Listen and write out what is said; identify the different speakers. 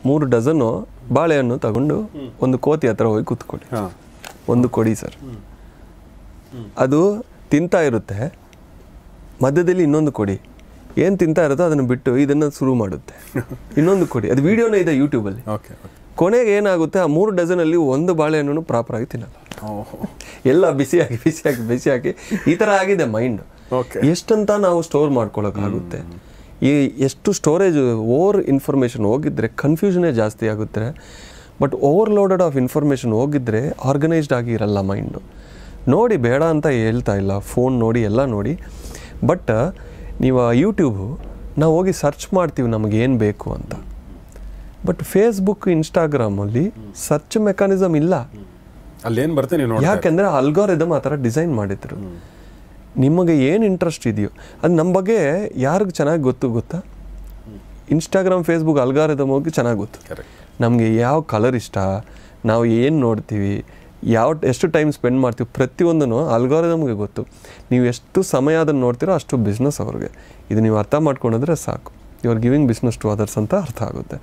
Speaker 1: 3 dozen ಬಾಳೆಹಣ್ಣು ತಗೊಂಡು ಒಂದು ಕೋತಿ ಹತ್ರ ಹೋಗಿ ಕೂತ್ಕೊಳ್ಳಿ, ಒಂದು ಕೊಡಿ ಸರ್. ಅದು ತಿಂತಾ ಇರುತ್ತೆ, ಮಧ್ಯದಲ್ಲಿ ಇನ್ನೊಂದು ಕೊಡಿ, ಏನು ತಿಂತಾ ಇರುತ್ತೋ ಅದನ್ನು ಬಿಟ್ಟು ಇದನ್ನು ಶುರು ಮಾಡುತ್ತೆ, ಇನ್ನೊಂದು ಕೊಡಿ. ಅದು ವಿಡಿಯೋನೇ ಇದೆ ಯೂಟ್ಯೂಬಲ್ಲಿ. ಕೊನೆಗೆ ಏನಾಗುತ್ತೆ, ಆ 3 ಡಜನಲ್ಲಿ ಒಂದು ಬಾಳೆಹಣ್ಣು ಪ್ರಾಪರಾಗಿ ತಿನ್ನಲ್ಲ, ಎಲ್ಲ ಬಿಸಿಯಾಗಿ ಈ ಥರ ಆಗಿದೆ ಮೈಂಡ್. ಎಷ್ಟಂತ ನಾವು ಸ್ಟೋರ್ ಮಾಡ್ಕೊಳ್ಳೋಕ್ಕಾಗುತ್ತೆ? ಈ ಎಷ್ಟು ಸ್ಟೋರೇಜ್ ಓವರ್ ಇನ್ಫಾರ್ಮೇಷನ್ ಹೋಗಿದ್ರೆ ಕನ್ಫ್ಯೂಷನೇ ಜಾಸ್ತಿ ಆಗುತ್ತೆ. ಬಟ್ ಓವರ್ಲೋಡೆಡ್ ಆಫ್ ಇನ್ಫಾರ್ಮೇಷನ್ ಹೋಗಿದ್ರೆ ಆರ್ಗನೈಸ್ಡ್ ಆಗಿ ಇರಲ್ಲ ಮೈಂಡು. ನೋಡಿ, ಬೇಡ ಅಂತ ಹೇಳ್ತಾ ಇಲ್ಲ, ಫೋನ್ ನೋಡಿ ಎಲ್ಲ ನೋಡಿ. ಬಟ್ ನೀವು ಯೂಟ್ಯೂಬು ನಾವು ಹೋಗಿ ಸರ್ಚ್ ಮಾಡ್ತೀವಿ ನಮಗೇನು ಬೇಕು ಅಂತ. ಬಟ್ ಫೇಸ್ಬುಕ್, ಇನ್ಸ್ಟಾಗ್ರಾಮಲ್ಲಿ ಸರ್ಚ್ ಮೆಕ್ಯಾನಿಸಮ್ ಇಲ್ಲ.
Speaker 2: ಅಲ್ಲೇನು ಬರ್ತೇನೆ,
Speaker 1: ಯಾಕೆಂದರೆ ಅಲ್ಗಾರಿದಮ್ ಆ ಥರ ಡಿಸೈನ್ ಮಾಡಿದ್ರು. ನಿಮಗೆ ಏನು ಇಂಟ್ರೆಸ್ಟ್ ಇದೆಯೋ ಅದು ನಮ್ಮ ಬಗ್ಗೆ ಯಾರಿಗೆ ಚೆನ್ನಾಗಿ ಗೊತ್ತಾ? ಇನ್ಸ್ಟಾಗ್ರಾಮ್, ಫೇಸ್ಬುಕ್ ಅಲ್ಗಾರಿದಮ್ ಹೋಗಿ ಚೆನ್ನಾಗಿ ಗೊತ್ತು. ನಮಗೆ ಯಾವ ಕಲರ್ ಇಷ್ಟ, ನಾವು ಏನು ನೋಡ್ತೀವಿ, ಎಷ್ಟು ಟೈಮ್ ಸ್ಪೆಂಡ್ ಮಾಡ್ತೀವಿ, ಪ್ರತಿಯೊಂದೂ ಅಲ್ಗಾರಿದಮ್ಗೆ ಗೊತ್ತು. ನೀವು ಎಷ್ಟು ಸಮಯ ಅದನ್ನು ನೋಡ್ತೀರೋ ಅಷ್ಟು ಬಿಸ್ನೆಸ್ ಅವ್ರಿಗೆ. ಇದು ನೀವು ಅರ್ಥ ಮಾಡ್ಕೊಂಡ್ರೆ ಸಾಕು. You are giving business to others ಅಂತ ಅರ್ಥ ಆಗುತ್ತೆ.